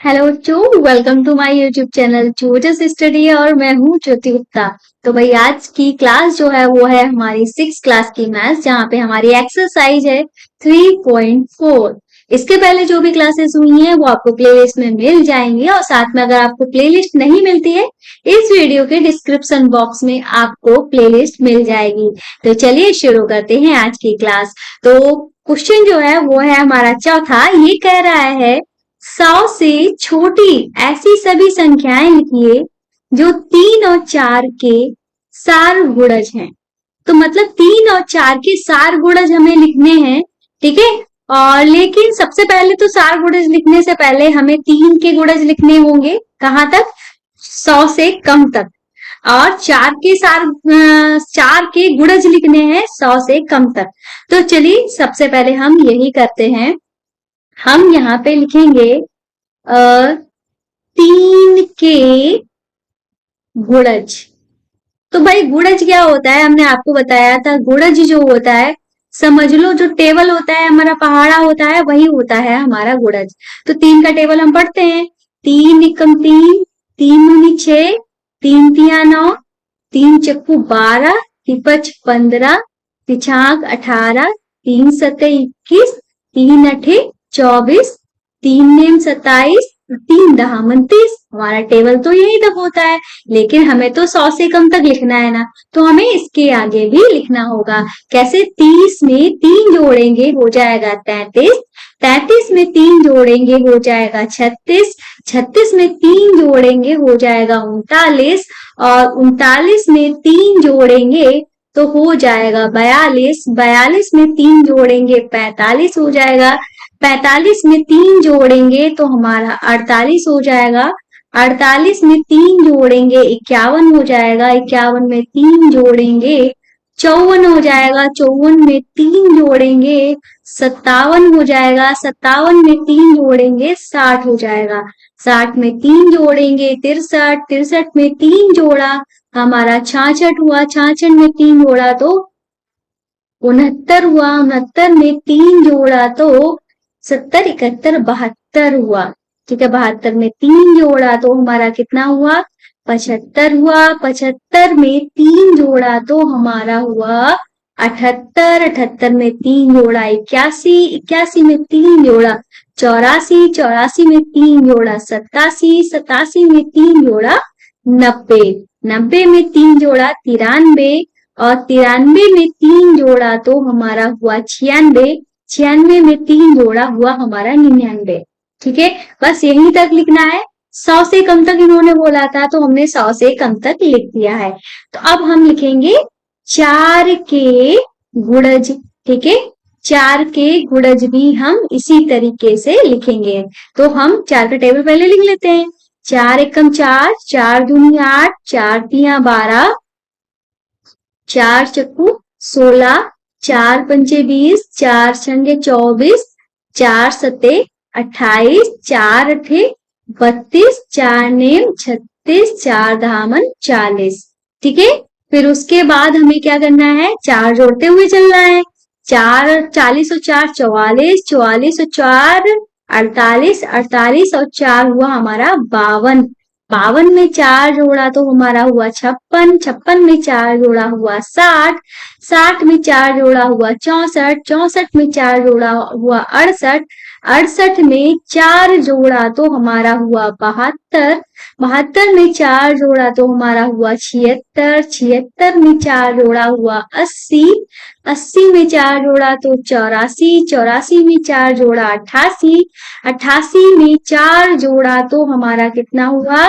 Hello बच्चों, welcome to my YouTube channel Jyotish study और मैं हूँ ज्योति गुप्ता। तो भाई आज की क्लास जो है वो है हमारी 6 क्लास की मैथ्स, जहाँ पे हमारी एक्सरसाइज है 3.4। इसके पहले जो भी क्लासेस हुई हैं वो आपको प्लेलिस्ट में मिल जाएंगी, और साथ में अगर आपको प्लेलिस्ट नहीं मिलती है इस वीडियो के डिस्क्रिप्शन बॉक्स में आपको प्लेलिस्ट मिल जाएगी। तो चलिए शुरू करते हैं आज की क्लास। तो क्वेश्चन जो है वो है हमारा चौथा। ये कह रहा है 100 से छोटी ऐसी सभी संख्याएं लिखिए जो 3 और 4 के सार गुणज हैं। तो मतलब 3 और 4 के सार गुणज हमें लिखने हैं, ठीक है। और लेकिन सबसे पहले तो सार गुणज लिखने से पहले हमें 3 के गुणज लिखने होंगे। कहां तक? 100 से कम तक। और 4 के गुणज लिखने हैं 100 से कम तक। तो चलिए सबसे पहले हम यही करते हैं। हम यहाँ पे लिखेंगे 3 के गुणज। तो भाई गुणज क्या होता है, हमने आपको बताया था। गुणज जो होता है, समझ लो जो टेबल होता है हमारा, पहाड़ा होता है, वही होता है हमारा गुणज। तो 3 का टेबल हम पढ़ते हैं। 3 एकम 3, 3 दूनी 6, 3 तिया 9, 3 चक्कू 12, तिपच 15, तिछाक 18, 3 सते 21, 3 अठे 24, 3 नेम 27, 3 दहा 29। हमारा टेबल तो यही तक होता है, लेकिन हमें तो 100 से कम तक लिखना है ना, तो हमें इसके आगे भी लिखना होगा। कैसे? 30 में 3 जोड़ेंगे हो जाएगा 33, 33 में 3 जोड़ेंगे हो जाएगा 36, 36 में 3 जोड़ेंगे हो जाएगा 39, और 39 में 3 जोड़ेंगे तो हो जाएगा 42, 42 में 3 जोड़ेंगे 45 हो जाएगा, 45 में 3 जोड़ेंगे तो हमारा 48 हो जाएगा, 48 में 3 जोड़ेंगे 51 हो जाएगा, 51 में 3 जोड़ेंगे 54 हो जाएगा, 54 में 3 जोड़ेंगे 57 हो जाएगा, 57 में 3 जोड़ेंगे 60 हो जाएगा, 60 में 3 जोड़ेंगे 63, 63 में 3 जोड़ा हमारा 66 हुआ, 66 में 3 जोड़ा तो 69 हुआ, 69 में 3 जोड़ा तो 70, 71, 72 हुआ। ठीक है, 72 में 3 जोड़ा तो हमारा कितना हुआ? 75 हुआ, 75 में 3 जोड़ा तो हमारा हुआ 78, 78 में 3 जोड़ा 81, 81 में 3 जोड़ा 84, 84 में 3 जोड़ा 87, 87 में 3 जोड़ा 90, 90 में 3 जोड़ा 93, और 93 में 3 जोड़ा तो हमारा हुआ 96, 96 में 3 जोड़ा हुआ हमारा 99। ठीक है, बस यहीं तक लिखना है। 100 से कम तक इन्होंने बोला था तो हमने 100 से कम तक लिख दिया है। तो अब हम लिखेंगे 4 के गुणज। ठीक है, 4 के गुणज भी हम इसी तरीके से लिखेंगे। तो हम 4 का टेबल पहले लिख लेते हैं। 4 एकम 4, 4 दूनी 8, 4 तिया 12, 4 चक्कू 16, 4 पंचे 20, 4 छंगे 24, 4 सते 28, 4 अठे 32, 4 नेम 36, 4 धामन 40। ठीक है, फिर उसके बाद हमें क्या करना है? 4 जोड़ते हुए चलना है। 4 40 और 4 44, 44 और 4 48, 48 और 4 हुआ हमारा 52, 52 में 4 जोड़ा तो हमारा हुआ 56, 56 में 4 जोड़ा हुआ 60, 60 में 4 जोड़ा हुआ 64, 64 में 4 जोड़ा हुआ 68, 68 में 4 जोड़ा तो हमारा हुआ 72, 72 में 4 जोड़ा तो हमारा हुआ 76, 76 में 4 जोड़ा हुआ 80, 80 में 4 जोड़ा तो 84, 84 में 4 जोड़ा 88, 88 में 4 जोड़ा तो हमारा कितना हुआ?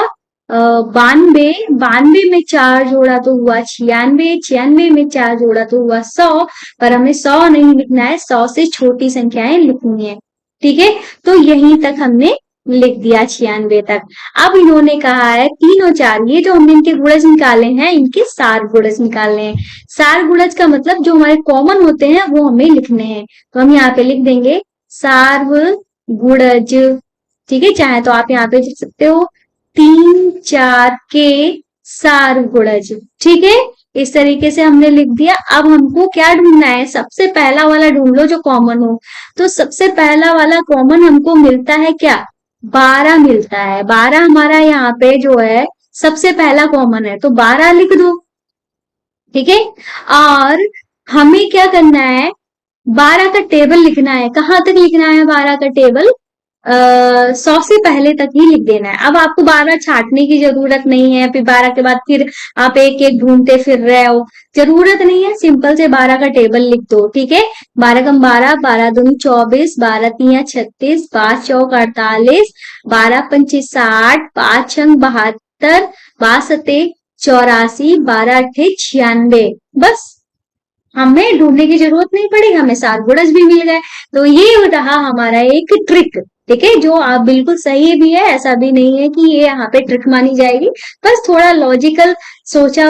92, 92 में 4 जोड़ा तो हुआ 96, 96 में 4 जोड़ा तो हुआ 100। पर हमें 100 नहीं लिखना है, 100 से छोटी संख्याएं लिखनी है। ठीक है, तो यहीं तक हमने लिख दिया 96 तक। अब इन्होंने कहा है 3 और 4, ये जो हमने इनके गुणज निकाले हैं इनके सार गुणज निकालने हैं। सार गुणज का मतलब जो हमारे कॉमन होते हैं वो हमें लिखने हैं। तो हम यहाँ पे लिख देंगे सार गुणज। ठीक है, चाहे तो आप यहाँ पे लिख सकते हो 3, 4 के सार गुणज। ठीक है, इस तरीके से हमने लिख दिया। अब हमको क्या ढूंढना है? सबसे पहला वाला ढूंढ लो जो कॉमन हो। तो सबसे पहला वाला कॉमन हमको मिलता है क्या? 12 मिलता है। 12 हमारा यहाँ पे जो है सबसे पहला कॉमन है, तो 12 लिख दो। ठीक है। और हमें क्या करना है, 12 का टेबल लिखना है। कहाँ तक लिखना है 12 का टेबल? 100 से पहले तक ही लिख देना है। अब आपको 12 छाटने की जरूरत नहीं है, फिर 12 के बाद फिर आप एक एक ढूंढते फिर रहे हो, जरूरत नहीं है। सिंपल से 12 का टेबल लिख दो। ठीक है। 12 कम 12, 12 दूनी 24, 12 तिया 36, 5 चौक 48, 12 पंचे 60, 5 छंग 72, 62 84, 12 अट्ठे 96। बस, हमें ढूंढने की जरूरत नहीं पड़ी, हमें 7 गुणज भी मिल गए। तो ये रहा हमारा एक ट्रिक। ठीक है, जो आप बिल्कुल सही भी है, ऐसा भी नहीं है कि ये यहाँ पे ट्रिक मानी जाएगी। बस थोड़ा लॉजिकल सोचा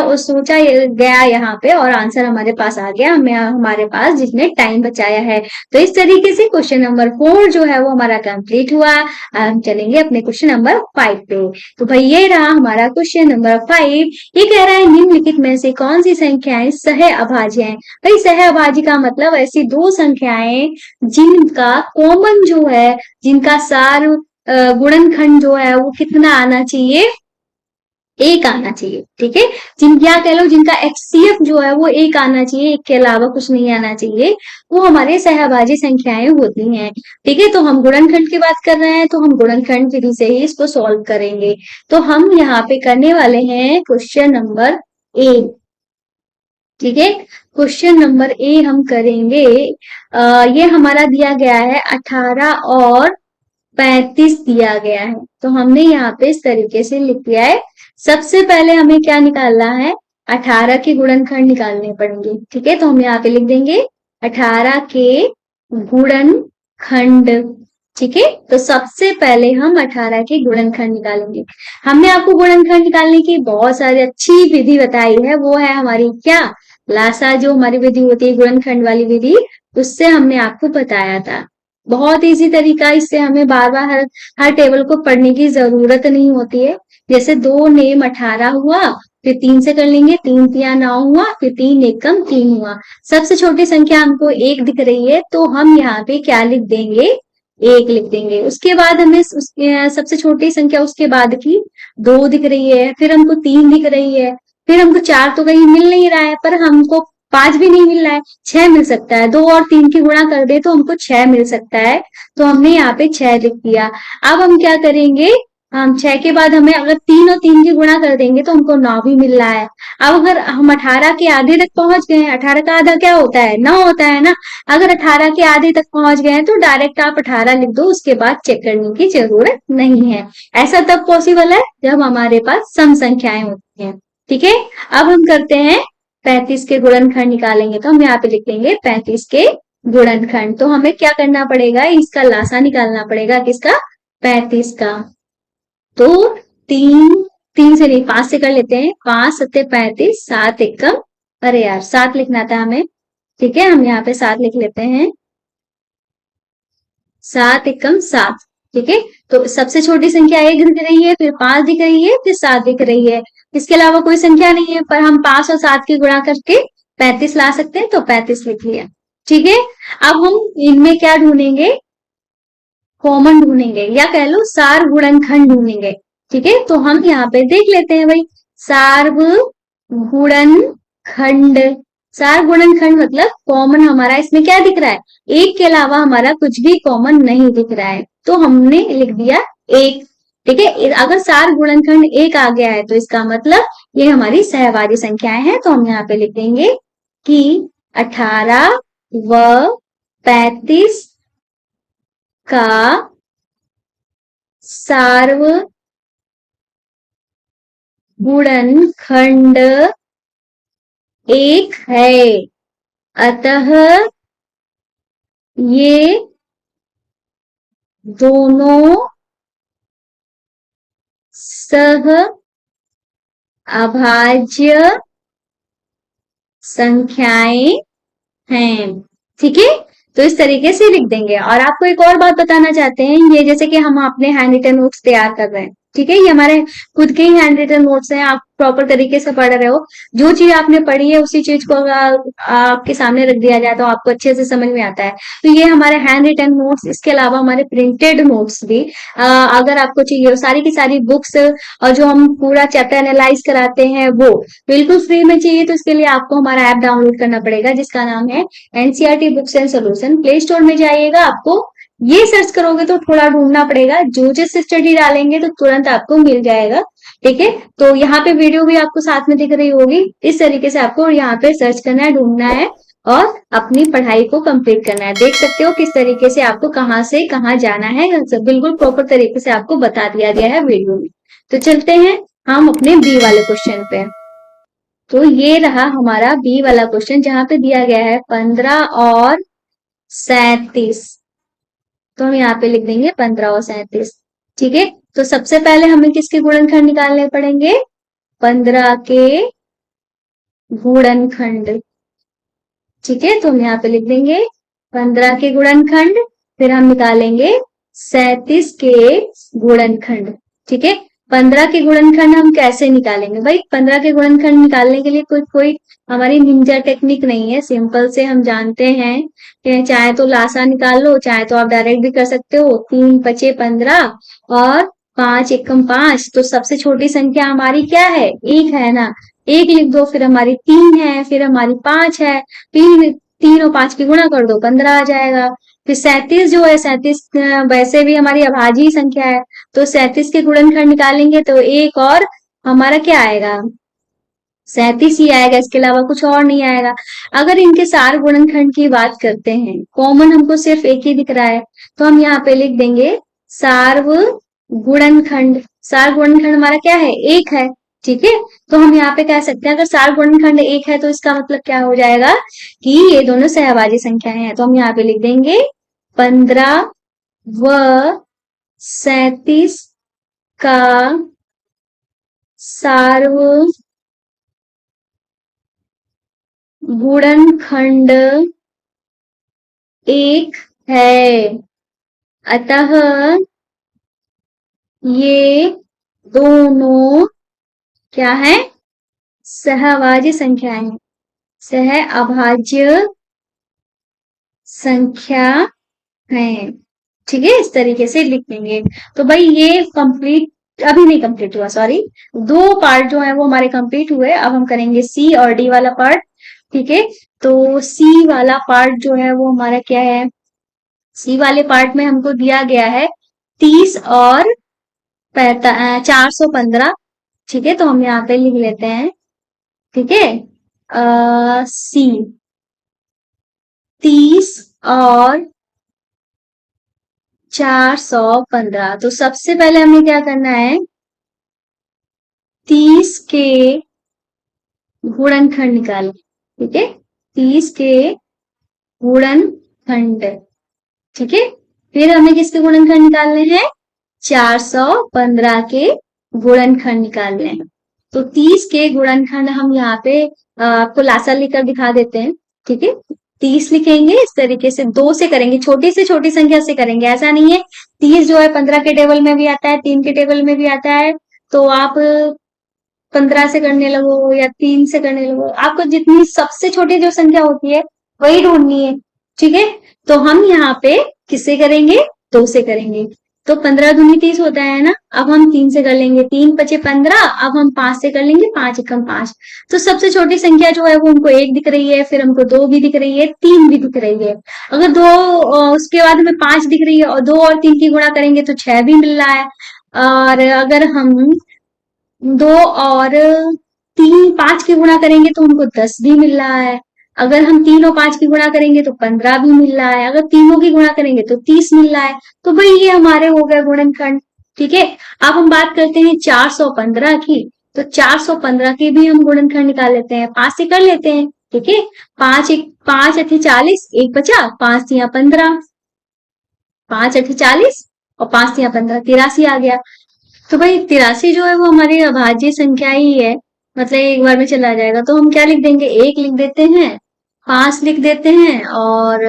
गया यहाँ पे, और आंसर हमारे पास आ गया, हमें हमारे पास जिसने टाइम बचाया है। तो इस तरीके से क्वेश्चन नंबर 4 जो है वो हमारा कंप्लीट हुआ। हम चलेंगे अपने क्वेश्चन नंबर 5 पे। तो भाई ये रहा हमारा क्वेश्चन नंबर 5। ये कह रहा है निम्नलिखित में से कौन सी संख्याएं सह अभाज्य हैं। भाई सहअभाज्य का मतलब ऐसी दो संख्याएं जिनका कॉमन जो है, जिनका सार गुणनखंड जो है वो कितना आना चाहिए, एक आना चाहिए। ठीक है। क्या कह लो, जिनका एचसीएफ जो है वो एक आना चाहिए, एक के अलावा कुछ नहीं आना चाहिए, वो हमारे सहभाजी संख्याएं होती हैं। ठीक है। तो हम गुणनखंड की बात कर रहे हैं, तो हम गुणनखंड विधि से ही इसको सॉल्व करेंगे। तो हम यहाँ पे करने वाले हैं क्वेश्चन नंबर ए। ठीक है। क्वेश्चन नंबर ए हम करेंगे। ये हमारा दिया गया है 18 और 35 दिया गया है। तो हमने यहाँ पे इस तरीके से लिख दिया है। सबसे पहले हमें क्या निकालना है, 18 के गुणनखंड निकालने पड़ेंगे। ठीक है। तो हम यहाँ पे लिख देंगे 18 के गुणनखंड। ठीक है। तो सबसे पहले हम 18 के गुणनखंड निकालेंगे। हमने आपको गुणनखंड निकालने की बहुत सारी अच्छी विधि बताई है, वो है हमारी क्या, लासा, जो हमारी विधि होती है गुणनखंड वाली विधि, उससे हमने आपको बताया था। बहुत इजी तरीका, इससे हमें बार बार हर टेबल को पढ़ने की जरूरत नहीं होती है। जैसे 2 नेम 18 हुआ, फिर 3 से कर लेंगे, 3 तिया 9 हुआ, फिर 3 एकम 3 हुआ। सबसे छोटी संख्या हमको 1 दिख रही है, तो हम यहाँ पे क्या लिख देंगे, 1 लिख देंगे। उसके बाद हमें सबसे छोटी संख्या उसके बाद की 2 दिख रही है, फिर हमको 3 दिख रही है, फिर हमको 4 तो कहीं मिल नहीं रहा है, पर हमको 5 भी नहीं मिल रहा है, 6 मिल सकता है। 2 और 3 की गुणा कर दे तो हमको 6 मिल सकता है। तो हमने यहाँ पे 6 लिख दिया। अब हम क्या करेंगे, हम 6 के बाद हमें अगर 3 और 3 की गुणा कर देंगे तो हमको 9 भी मिल रहा है। अब अगर हम 18 के आधे तक पहुंच गए हैं, 18 का आधा क्या होता है, 9 होता है ना। अगर 18 के आधे तक पहुंच गए हैं तो डायरेक्ट आप 18 लिख दो, उसके बाद चेक करने की जरूरत नहीं है। ऐसा तब पॉसिबल है जब हमारे पास सम संख्याएं होती हैं। ठीक है। अब हम करते हैं 35 के गुणनखंड निकालेंगे। तो हम यहाँ पे लिख लेंगे 35 के गुणनखंड। तो हमें क्या करना पड़ेगा, इसका लासा निकालना पड़ेगा, किसका, 35 का। तो 3 से नहीं, 5 से कर लेते हैं। 5 सत्ते 35, 7 एकम, अरे यार 7 लिखना था हमें। ठीक है, हम यहाँ पे 7 लिख लेते हैं। 7 एकम 7। ठीक है। तो सबसे छोटी संख्या 1 दिख रही है, फिर 5 दिख रही है, फिर 7 दिख रही है। इसके अलावा कोई संख्या नहीं है, पर हम 5 और 7 की गुणा करके 35 ला सकते हैं, तो 35 लिख लिया। ठीक है। अब हम इनमें क्या ढूंढेंगे, कॉमन ढूंढेंगे, या कह लो सार गुणनखंड ढूंढेंगे। ठीक है। तो हम यहाँ पे देख लेते हैं भाई, सार्व गुणनखंड। सार गुणनखंड मतलब कॉमन हमारा इसमें क्या दिख रहा है, 1 के अलावा हमारा कुछ भी कॉमन नहीं दिख रहा है, तो हमने लिख दिया 1। ठीक है। अगर सार गुणनखंड 1 आ गया है तो इसका मतलब ये हमारी सहभाजी संख्याएं हैं। तो हम यहाँ पे लिख देंगे कि 18 व 35 का सार्व गुणनखंड 1 है, अतः ये दोनों सह अभाज्य संख्याएं हैं। ठीक है। तो इस तरीके से लिख देंगे। और आपको एक और बात बताना चाहते हैं, ये जैसे कि हम अपने हैंड रिटन नोट्स तैयार कर रहे हैं, ठीक है, ये हमारे खुद के ही हैंड रिटन नोट्स हैं, आप प्रॉपर तरीके से पढ़ रहे हो। जो चीज आपने पढ़ी है उसी चीज को अगर आपके सामने रख दिया जाए तो आपको अच्छे से समझ में आता है। तो ये हमारे हैंड रिटन नोट्स, इसके अलावा हमारे प्रिंटेड नोट्स भी अगर आपको चाहिए, सारी की सारी बुक्स और जो हम पूरा चैप्टर एनालाइज कराते हैं वो बिल्कुल फ्री में चाहिए, तो इसके लिए आपको हमारा ऐप डाउनलोड करना पड़ेगा, जिसका नाम है NCERT books and solution. Play store में जाइएगा, आपको ये सर्च करोगे तो थोड़ा ढूंढना पड़ेगा, जो जिस स्टडी डालेंगे तो तुरंत आपको मिल जाएगा। ठीक है, तो यहाँ पे वीडियो भी आपको साथ में दिख रही होगी, इस तरीके से आपको यहाँ पे सर्च करना है, ढूंढना है और अपनी पढ़ाई को कंप्लीट करना है। देख सकते हो किस तरीके से आपको कहाँ से कहाँ जाना है, बिल्कुल प्रॉपर तरीके से आपको बता दिया गया है वीडियो में। तो चलते हैं हम अपने बी वाले क्वेश्चन पे। तो ये रहा हमारा बी वाला क्वेश्चन, जहां पे दिया गया है 15 और 37। तो हम यहाँ पे लिख देंगे 15 और 37। ठीक है, तो सबसे पहले हमें किसके गुणनखंड निकालने पड़ेंगे? 15 के गुणनखंड। ठीक है, तो हम यहाँ पे लिख देंगे 15 के गुणनखंड, फिर हम निकालेंगे 37 के गुणनखंड। ठीक है, 15 के गुणनखंड हम कैसे निकालेंगे भाई? 15 के गुणनखंड निकालने के लिए कोई कोई हमारी निंजा टेक्निक नहीं है, सिंपल से हम जानते हैं कि चाहे तो लासा निकाल लो, चाहे तो आप डायरेक्ट भी कर सकते हो। 3 × 5 = 15 और 5 × 1 = 5। तो सबसे छोटी संख्या हमारी क्या है? एक है ना, एक लिख दो, फिर हमारी 3 है, फिर हमारी 5 है, 3 और 5 की गुणा कर दो, 15 आ जाएगा। फिर 37 जो है, 37 वैसे भी हमारी अभाज्य संख्या है, तो 37 के गुणनखंड निकालेंगे तो एक और हमारा क्या आएगा? 37 ही आएगा, इसके अलावा कुछ और नहीं आएगा। अगर इनके सार गुणनखंड की बात करते हैं, कॉमन हमको सिर्फ एक ही दिख रहा है, तो हम यहाँ पे लिख देंगे सार्व गुणनखंड। सार गुणनखंड हमारा क्या है? एक है। ठीक है, तो हम यहाँ पे कह सकते हैं अगर सार गुणनखंड एक है तो इसका मतलब क्या हो जाएगा कि ये दोनों सहभाज्य संख्याएं हैं। तो हम यहाँ पे लिख देंगे 15 व 37 का सार्व गुणनखंड एक है, अतः ये दोनों क्या है? सहभाज्य संख्याएं हैं, सह अभाज्य संख्या है। ठीक है, इस तरीके से लिख देंगे। तो भाई ये कंप्लीट अभी नहीं कंप्लीट हुआ, सॉरी, दो पार्ट जो है वो हमारे कंप्लीट हुए। अब हम करेंगे सी और डी वाला पार्ट। ठीक है, तो सी वाला पार्ट जो है वो हमारा क्या है? सी वाले पार्ट में हमको दिया गया है 30 और 415। ठीक है, तो हम यहाँ पे लिख लेते हैं। ठीक है, सी 30 और 415। तो सबसे पहले हमें क्या करना है? 30 के गुणनखंड निकालें। ठीक है, 30 के गुणनखंड। ठीक है, फिर हमें किसके गुणनखंड निकालने हैं? 415 के गुणनखंड निकालने हैं। तो 30 के गुणनखंड हम यहाँ पे आपको लासा लिखकर दिखा देते हैं। ठीक है, 30 लिखेंगे इस तरीके से, 2 से करेंगे, छोटी से छोटी संख्या से करेंगे, ऐसा नहीं है 30 जो है 15 के टेबल में भी आता है, 3 के टेबल में भी आता है, तो आप 15 से करने लगो या 3 से करने लगो, आपको जितनी सबसे छोटी जो संख्या होती है वही ढूंढनी है। ठीक है, तो हम यहाँ पे किससे करेंगे? 2 से करेंगे। तो 15 दूनी 30 होता है ना, अब हम 3 से कर लेंगे, 3 × 5 = 15। अब हम 5 से कर लेंगे, 5 × 1 = 5। तो सबसे छोटी संख्या जो है वो हमको 1 दिख रही है, फिर हमको 2 भी दिख रही है, 3 भी दिख रही है। अगर 2 उसके बाद हमें 5 दिख रही है और 2 और 3 की गुणा करेंगे तो 6 भी मिल रहा है। और अगर हम 2 और 3 5 की गुणा करेंगे तो हमको 10 भी मिल रहा है। अगर हम 3 और 5 की गुणा करेंगे तो 15 भी मिल रहा है। अगर तीनों की गुणा करेंगे तो 30 मिल रहा है। तो भाई ये हमारे हो गए गुणनखंड। ठीक है, अब हम बात करते हैं 415 की। तो 415 की भी हम गुणनखंड निकाल लेते हैं, 5 से कर लेते हैं। ठीक है, 5 × 40, 1 बचा, 5 × 15, 5 × 40 और 5 × 15, 83 आ गया। तो भाई 83 जो है वो हमारी अभाज्य संख्या ही है, मतलब एक बार में चला जाएगा। तो हम क्या लिख देंगे? 1 लिख देते हैं, 5 लिख देते हैं और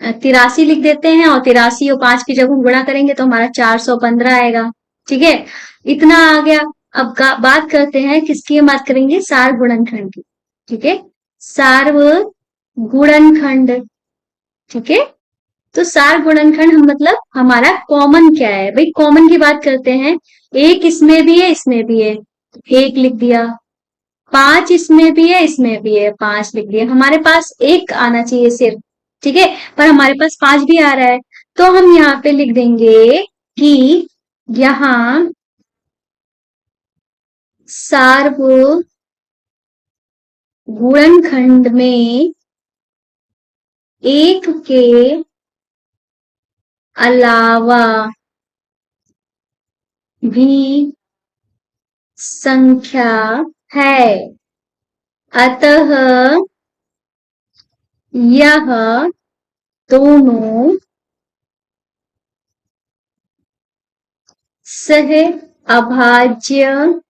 83 लिख देते हैं, और 83 और 5 की जब हम गुणा करेंगे तो हमारा 415 आएगा। ठीक है, इतना आ गया। अब बात करते हैं किसकी, हम बात करेंगे सार गुणनखंड की। ठीक है, सार्व गुणनखंड। ठीक है, तो सार गुणनखंड हम मतलब हमारा कॉमन क्या है भाई, कॉमन की बात करते हैं। एक इसमें भी है, इसमें भी है, एक लिख दिया। 5 इसमें भी है, इसमें भी है, 5 लिख दिया। हमारे पास एक आना चाहिए सिर्फ। ठीक है, पर हमारे पास 5 भी आ रहा है, तो हम यहाँ पे लिख देंगे कि यहाँ सार्व गुणनखंड में एक के अलावा भी संख्या है, अतः यह दोनों सह अभाज्य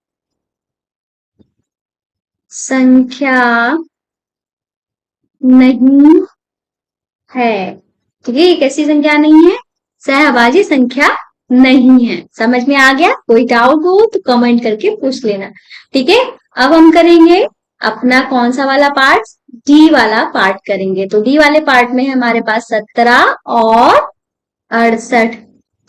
संख्या नहीं है। ठीक है, ये कैसी संख्या नहीं है, सहअभाज्य संख्या नहीं है। समझ में आ गया? कोई डाउट हो तो कमेंट करके पूछ लेना। ठीक है, अब हम करेंगे अपना कौन सा वाला पार्ट, डी वाला पार्ट करेंगे। तो डी वाले पार्ट में हमारे पास 17 और 68।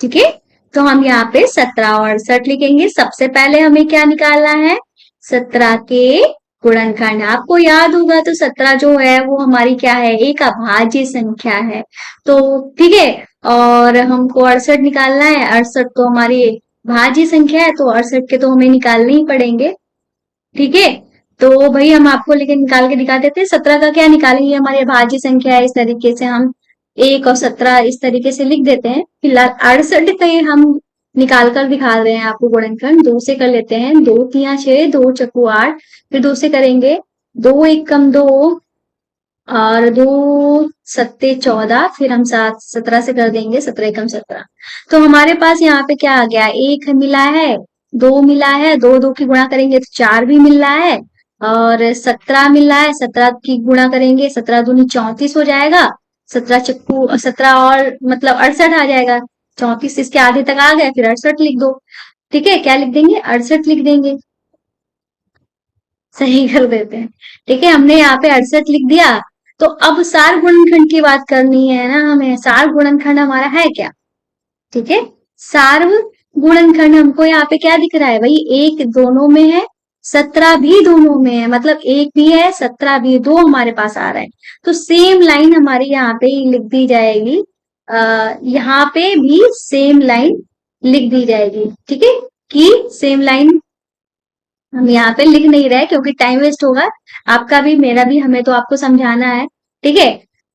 ठीक है, तो हम यहाँ पे 17 और 68 लिखेंगे। सबसे पहले हमें क्या निकालना है, 17 के गुणनखंड। आपको याद होगा तो 17 जो है वो हमारी क्या है, एक अभाज्य संख्या है। तो ठीक है, और हमको 68 निकालना है। 68 तो हमारी भाज्य संख्या है, तो 68 के तो हमें निकालने ही पड़ेंगे। ठीक है, तो भाई हम आपको लेकिन निकाल के दिखा देते हैं। 17 का क्या निकालेंगे, हमारी अभाज्य संख्या है। इस तरीके से हम 1 और 17 इस तरीके से लिख देते हैं। फिलहाल 68 पे हम निकाल कर दिखा रहे हैं आपको गुणनखंड। 2 से कर लेते हैं, 2 तिया 6, 2 चक्कू 8, फिर 2 से करेंगे, 2 1 कम 2, और 2 सत्ते 14, फिर हम 17 से कर देंगे, 17 एकम 17। तो हमारे पास यहाँ पे क्या आ गया, 1 मिला है, 2 मिला है, 2 2 की गुणा करेंगे तो 4 भी मिल रहा है, और 17 मिल रहा है, 17 की गुणा करेंगे, 17 दूनी 34 हो जाएगा, 17 चक्कू 17 और मतलब 68 आ जाएगा। 34 इसके आधे तक आ गया, फिर 68 लिख दो। ठीक है, क्या लिख देंगे, 68 लिख देंगे। सही कर देते हैं। ठीक है, हमने यहाँ पे 68 लिख दिया। तो अब सार गुणनखंड की बात करनी है ना हमें, सार गुणनखंड हमारा है क्या। ठीक है, सार्व गुणनखंड हमको यहाँ पे क्या दिख रहा है भाई, एक दोनों में है, 17 भी दोनों में है, मतलब एक भी है 17 भी, दो हमारे पास आ रहा है। तो सेम लाइन हमारी यहाँ पे लिख दी जाएगी, यहाँ पे भी सेम लाइन लिख दी जाएगी। ठीक है, कि सेम लाइन हम यहाँ पे लिख नहीं रहे क्योंकि टाइम वेस्ट होगा आपका भी मेरा भी, हमें तो आपको समझाना है। ठीक है,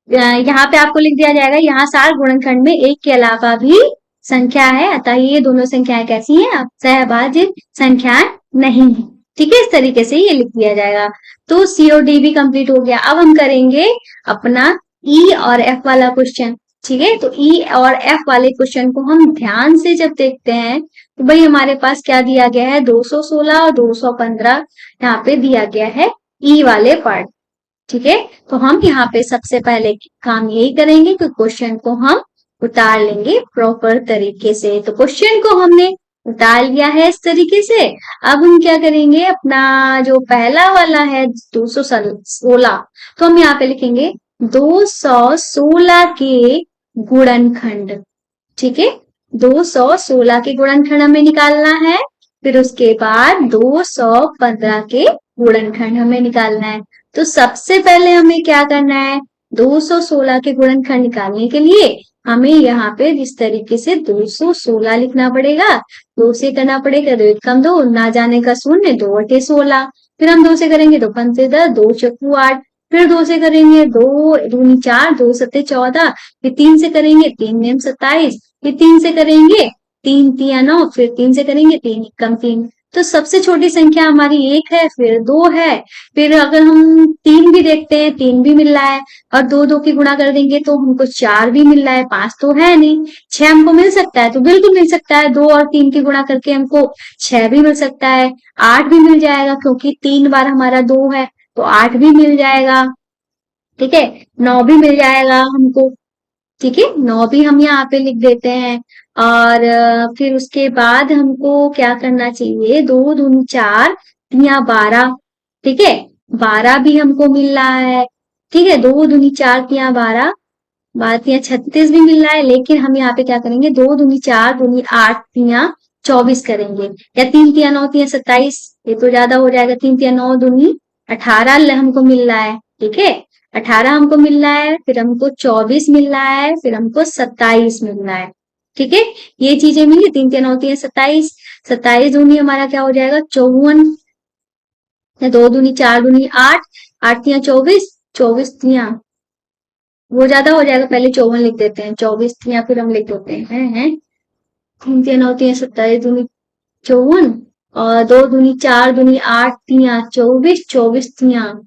यहाँ पे आपको लिख दिया जाएगा, यहाँ सार गुणनखंड में एक के अलावा भी संख्या है, अतः ये दोनों संख्याएं कैसी हैं, सहभाज्य संख्याएं नहीं है। ठीक है, इस तरीके से ये लिख दिया जाएगा। तो सी और डी भी कंप्लीट हो गया। अब हम करेंगे अपना ई और एफ वाला क्वेश्चन। ठीक है, तो ई और एफ वाले क्वेश्चन को हम ध्यान से जब देखते हैं तो भाई हमारे पास क्या दिया गया है, 216 और 215 यहाँ पे दिया गया है ई वाले पार्ट। ठीक है, तो हम यहाँ पे सबसे पहले काम यही करेंगे कि क्वेश्चन को हम उतार लेंगे प्रॉपर तरीके से। तो क्वेश्चन को हमने उतार लिया है इस तरीके से। अब हम क्या करेंगे, अपना जो पहला वाला है 216, तो हम यहाँ पे लिखेंगे 216 के गुणनखंड। ठीक है, 216 के गुणनखंड हमें निकालना है, फिर उसके बाद 215 के गुणनखंड हमें निकालना है। तो सबसे पहले हमें क्या करना है, 216 के गुणनखंड निकालने के लिए हमें यहाँ पे इस तरीके से 216 लिखना पड़ेगा। 2 से करना पड़ेगा, 2 1 2, ना जाने का शून्य, 2 बटे 16, फिर हम 2 से करेंगे, 2 पंचे 10, 2 चक्कू 8, फिर 2 से करेंगे, 2 दूनी 4, 2 सत्ते 14, फिर 3 से करेंगे, 3 नेम 27, फिर 3 से करेंगे, 3 तिया 9, फिर 3 से करेंगे, 3 कम 3। तो सबसे छोटी संख्या हमारी 1 है, फिर 2 है, फिर अगर हम 3 भी देखते हैं, 3 भी मिल रहा है, और 2 2 की गुणा कर देंगे तो हमको 4 भी मिल रहा है, 5 तो है नहीं, 6 हमको मिल सकता है, तो बिल्कुल मिल सकता है। 2 और 3 की गुणा करके हमको 6 भी मिल सकता है, 8 भी मिल जाएगा क्योंकि 3 बार हमारा 2 है, तो 8 भी मिल जाएगा। ठीक है, 9 भी मिल जाएगा हमको। ठीक है, 9 भी हम यहाँ पे लिख देते हैं। और फिर उसके बाद हमको क्या करना चाहिए, 2 दूनी 4, 3 12, ठीक है, 12 भी हमको मिल रहा है। ठीक है, 2 दूनी 4, 3 12, बात यहाँ 36 भी मिल रहा है, लेकिन हम यहाँ पे क्या करेंगे, 2 दूनी 4, दूनी 8, 3 24 करेंगे, या 3 3 9 3 27, ये तो ज्यादा हो जाएगा। 3 3 9 दूनी 18 हमको मिल रहा है। ठीक है, 18 हमको मिल रहा है, फिर हमको 24 मिल रहा है, फिर हमको 27 मिल रहा है। ठीक है, ये चीजें मिली, 3 3 9 3 27, 27 दूनी हमारा क्या हो जाएगा, 54, या 2 दूनी 4 दूनी 8, 8 3 24, 24 वो ज्यादा हो जाएगा, पहले 54 लिख देते हैं, 24 या फिर हम लिख देते हैं 3 3 9 3 27 दूनी 54, और 2 दूनी 4 दूनी 8, 3 24, 24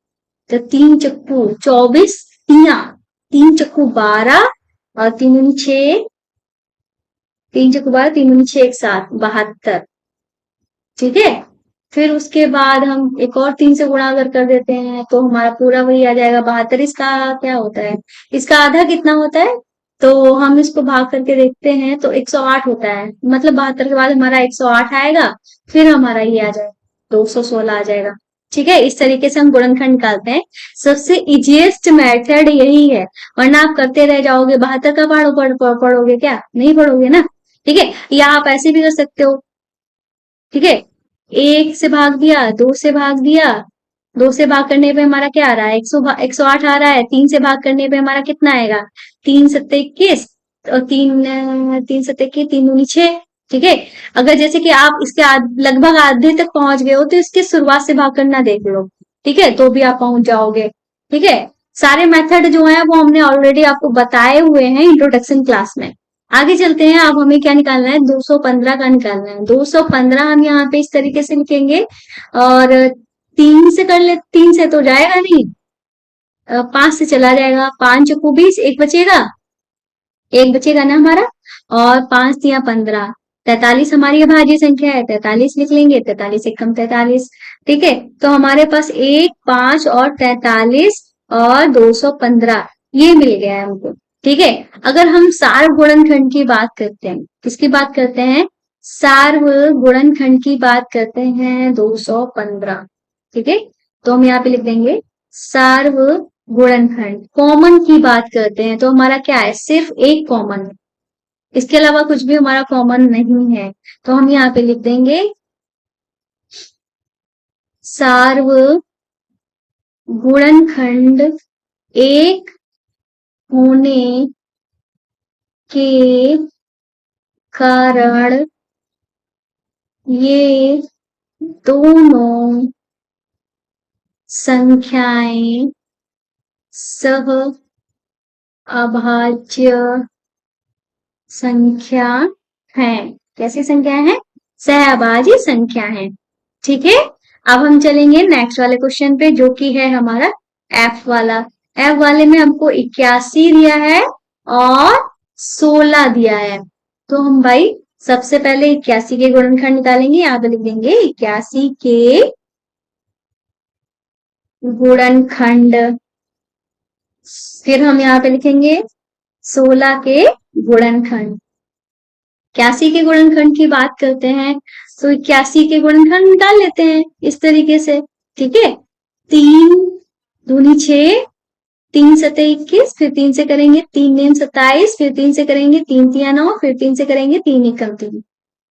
तो 3 चक्कू 24, 3 चक्कू 12, और 3 दूनी 6, 3 चक्कू 12, 3 दूनी 6 7 72। ठीक है, फिर उसके बाद हम एक और 3 से गुणा अगर कर देते हैं तो हमारा पूरा वही आ जाएगा 72। इसका क्या होता है, इसका आधा कितना होता है, तो हम इसको भाग करके देखते हैं तो 108 होता है, मतलब 72 के बाद हमारा 108 आएगा, फिर हमारा ये आ जाएगा 216 आ जाएगा। ठीक है, इस तरीके से हम गुणनखंड निकालते हैं। सबसे इजिएस्ट मेथड यही है, वरना आप करते रह जाओगे, 72 का पढ़ोगे क्या, नहीं पढ़ोगे ना। ठीक है, या आप ऐसे भी कर सकते हो। ठीक है, 1 से भाग दिया, 2 से भाग दिया, 2 से भाग करने पे हमारा क्या आ रहा है, 108 आ रहा है। 3 से भाग करने पे हमारा कितना आएगा, 3 7 21, और 3 3 7 21, 3 दूनी 6। ठीक है, अगर जैसे कि आप इसके लगभग आधे तक पहुंच गए हो तो इसके शुरुआत से भाग करना देख लो। ठीक है, तो भी आप पहुंच जाओगे। ठीक है, सारे मेथड जो है वो हमने ऑलरेडी आपको बताए हुए हैं इंट्रोडक्शन क्लास में। आगे चलते हैं, अब हमें क्या निकालना है, 215 का निकालना है। 215 हम यहाँ पे इस तरीके से लिखेंगे, और 3 से कर ले, 3 से तो जाएगा नहीं, 5 से चला जाएगा, 5 चौको 20, एक बचेगा ना हमारा, और 5 3 15, 43 हमारी अभाज्य संख्या है, 43 लिख लेंगे, 43 एकम 43। ठीक है, तो हमारे पास 1 5 और 43 और 215 ये मिल गया है हमको। ठीक है, अगर हम सार्व गुणनखंड की बात करते हैं, किसकी बात करते हैं, सार्व गुणनखंड की बात करते हैं, 215। ठीक है, तो हम यहाँ पे लिख देंगे सार्व गुणनखंड। कॉमन की बात करते हैं तो हमारा क्या है, सिर्फ एक कॉमन है, इसके अलावा कुछ भी हमारा कॉमन नहीं है। तो हम यहाँ पे लिख देंगे सार्व गुणनखंड एक होने के कारण ये दोनों संख्याएं सह अभाज्य संख्या है। कैसी संख्या है, सहअभाज्य संख्या है। ठीक है, अब हम चलेंगे नेक्स्ट वाले क्वेश्चन पे, जो कि है हमारा एफ वाला। एफ वाले में हमको 81 दिया है और 16 दिया है। तो हम भाई सबसे पहले 81 के गुणनखंड निकालेंगे, यहाँ पे लिख देंगे 81 के गुणनखंड, फिर हम यहाँ पे लिखेंगे 16 के गुणनखंड। 81 के गुणनखंड की बात करते हैं तो 81 के गुणनखंड निकाल लेते हैं इस तरीके से। ठीक है, 3 दूनी 6, 3 सते 21, फिर 3 से करेंगे 3 दिन 27, फिर 3 से करेंगे 3 तिया 9, फिर 3 से करेंगे 3 एकम 3,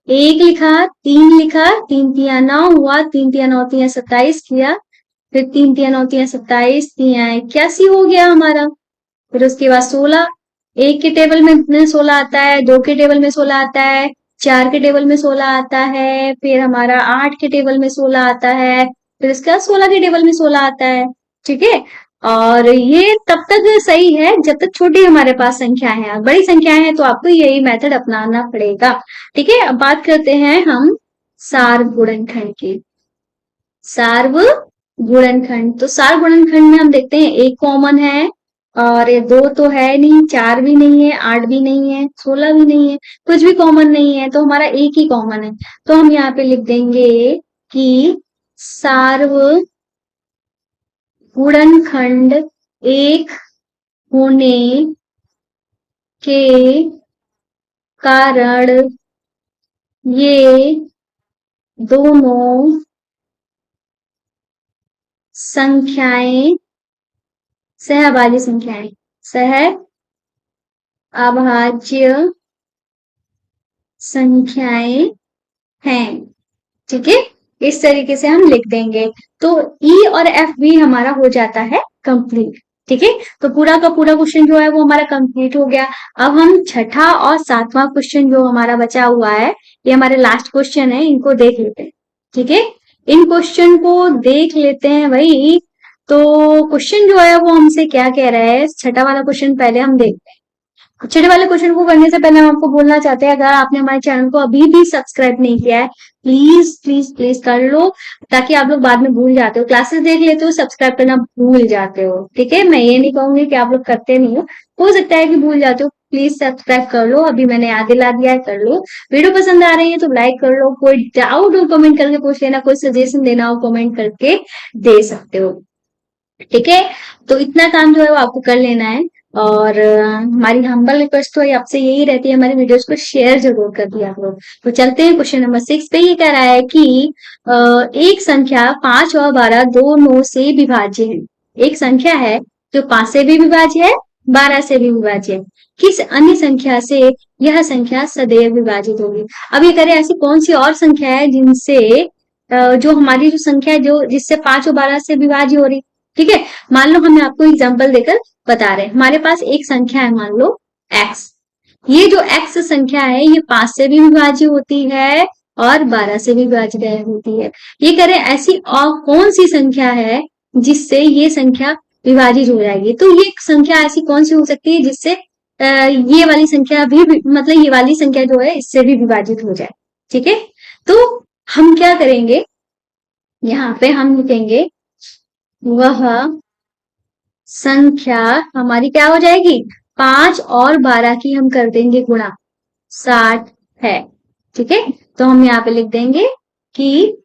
1 लिखा, 3 लिखा, 3 तिया 9 हुआ, 3 तिया 9 तिया 27 किया, फिर 3 तिया 9 तिया 27, तिया 81 हो गया हमारा। फिर उसके बाद 16, 1 के टेबल में 16 आता है, 2 के टेबल में 16 आता है, 4 के टेबल में 16 आता है, फिर हमारा 8 के टेबल में 16 आता है, फिर इसके बाद 16 के टेबल में 16 आता है। ठीक है, और ये तब तक सही है जब तक छोटी हमारे पास संख्या है, बड़ी संख्या है तो आपको यही मेथड अपनाना पड़ेगा। ठीक है, अब बात करते हैं हम सार्व गुणनखंड की। सार्व गुणनखंड, तो सार्व गुणनखंड में हम देखते हैं एक कॉमन है, और ये 2 तो है नहीं, 4 भी नहीं है, 8 भी नहीं है, 16 भी नहीं है, कुछ भी कॉमन नहीं है, तो हमारा एक ही कॉमन है। तो हम यहाँ पे लिख देंगे कि सार्व गुणनखंड एक होने के कारण ये दोनों संख्याएं सहअभाज्य संख्याएं सहअभाज्य संख्याएं हैं। ठीक है, इस तरीके से हम लिख देंगे तो ई और एफ भी हमारा हो जाता है कंप्लीट। ठीक है, तो पूरा का पूरा क्वेश्चन जो है वो हमारा कंप्लीट हो गया। अब हम छठा और सातवां क्वेश्चन जो हमारा बचा हुआ है, ये हमारे लास्ट क्वेश्चन है, इनको देख लेते हैं। ठीक है, इन क्वेश्चन को देख लेते हैं भाई। तो क्वेश्चन जो है वो हमसे क्या कह रहा है, छठा वाला क्वेश्चन पहले हम देखते हैं। छठे वाले क्वेश्चन को करने से पहले हम आपको बोलना चाहते हैं, अगर आपने हमारे चैनल को अभी भी सब्सक्राइब नहीं किया है, प्लीज प्लीज प्लीज कर लो, ताकि आप लोग बाद में भूल जाते हो, क्लासेस देख लेते हो, सब्सक्राइब करना भूल जाते हो। ठीक है, मैं ये नहीं कहूंगी कि आप लोग करते नहीं हो सकता है कि भूल जाते हो। प्लीज सब्सक्राइब कर लो, अभी मैंने याद दिला दिया है, कर लो। वीडियो पसंद आ रही है तो लाइक कर लो, कोई डाउट हो कमेंट करके पूछ लेना, कोई सजेशन देना हो कमेंट करके दे सकते हो। ठीक है, तो इतना काम जो है वो आपको कर लेना है। और हमारी हम्बल रिक्वेस्ट तो आपसे यही रहती है, हमारी वीडियोस को शेयर जरूर कर दिया आप लोग। तो चलते हैं क्वेश्चन नंबर 6 पे। ये कह रहा है कि एक संख्या 5 और 12 दोनों से विभाज्य है। एक संख्या है जो 5 से भी विभाज्य है, 12 से भी विभाज्य है। किस अन्य संख्या से यह संख्या सदैव विभाजित होगी? अब ये कह रहे हैं ऐसी कौन सी और संख्या है जिनसे जो हमारी जो संख्या है जो जिससे 5 और 12 से विभाज्य हो रही। ठीक है, मान लो हमें आपको एग्जांपल देकर बता रहे हैं, हमारे पास एक संख्या है, मान लो x। ये जो x संख्या है ये 5 से भी विभाज्य होती है और 12 से भी विभाज्य होती है। ये कह रहे हैं ऐसी और कौन सी संख्या है जिससे ये संख्या विभाजित हो जाएगी? तो ये संख्या ऐसी कौन सी हो सकती है जिससे ये वाली संख्या भी मतलब ये वाली संख्या जो है इससे भी विभाजित हो जाए। ठीक है, तो हम क्या करेंगे, यहाँ पे हम लिखेंगे वह संख्या हमारी क्या हो जाएगी, 5 और 12 की हम कर देंगे गुणा, 60 है। ठीक है, तो हम यहाँ पे लिख देंगे कि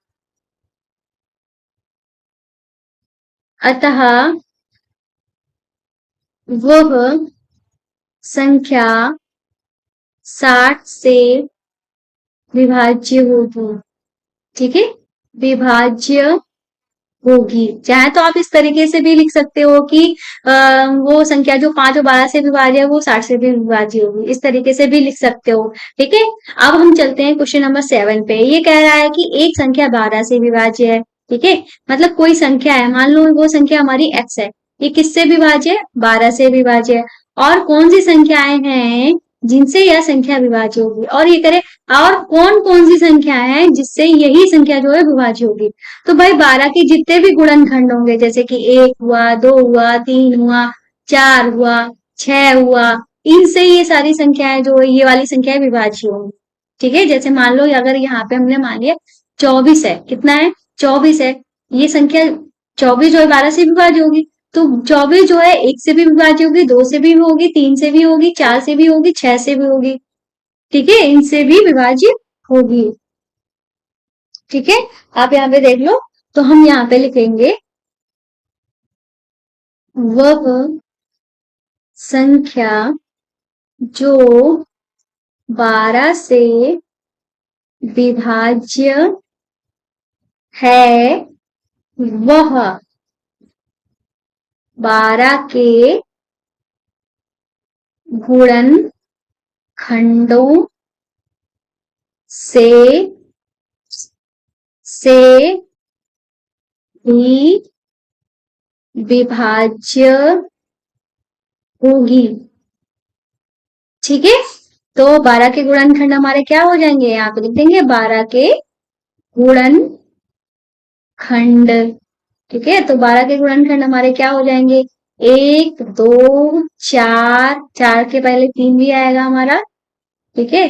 अतः वह संख्या 60 से विभाज्य होगी। ठीक है, विभाज्य होगी। चाहे तो आप इस तरीके से भी लिख सकते हो कि वो संख्या जो 5 और 12 से विभाज्य है वो 60 से भी विभाज्य होगी, इस तरीके से भी लिख सकते हो। ठीक है, अब हम चलते हैं क्वेश्चन नंबर 7 पे। ये कह रहा है कि एक संख्या 12 से विभाज्य है। ठीक है, मतलब कोई संख्या है, मान लो वो संख्या हमारी x है, ये किससे विभाज्य है, 12 से विभाज्य है। और कौन सी संख्याएं हैं जिनसे यह संख्या विभाज्य होगी, और ये करे और कौन कौन सी संख्या है जिससे यही संख्या जो है विभाज्य होगी। तो भाई 12 के जितने भी गुणनखंड होंगे, जैसे कि 1 हुआ, 2 हुआ, 3 हुआ, 4 हुआ, 6 हुआ, इनसे ये सारी संख्याएं जो ये वाली संख्याएं विभाज्य होंगी। ठीक है, जैसे मान लो अगर यहाँ पे हमने मान लिया 24 है, कितना है 24 है, ये संख्या 24 जो है 12 से विभाज्य होगी। तो 24 जो है 1 से भी विभाज्य होगी, 2 से भी होगी, 3 से भी होगी, 4 से भी होगी, 6 से भी होगी। ठीक है, इनसे भी विभाज्य होगी। ठीक है, आप यहाँ पे देख लो, तो हम यहाँ पे लिखेंगे वह संख्या जो 12 से विभाज्य है वह 12 के गुणनखंडों से भी विभाज्य होगी। ठीक है, तो 12 के गुणनखंड हमारे क्या हो जाएंगे, यहाँ पे लिख देंगे 12 के गुणनखंड। ठीक है, तो 12 के गुणनखंड हमारे क्या हो जाएंगे, 1 2 4, 4 के पहले 3 भी आएगा हमारा। ठीक है,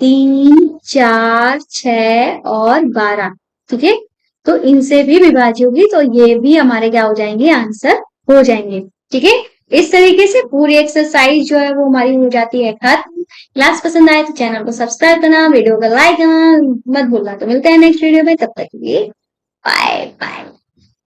3 4 6 और 12। ठीक है, तो इनसे भी विभाज्य होगी, तो ये भी हमारे क्या हो जाएंगे, आंसर हो जाएंगे। ठीक है, इस तरीके से पूरी एक्सरसाइज जो है वो हमारी हो जाती है खत्म। क्लास पसंद आए तो चैनल को सब्सक्राइब करना, वीडियो को लाइक करना मत भूलना। तो मिलते हैं नेक्स्ट वीडियो में, तब तक के लिए बाय बाय।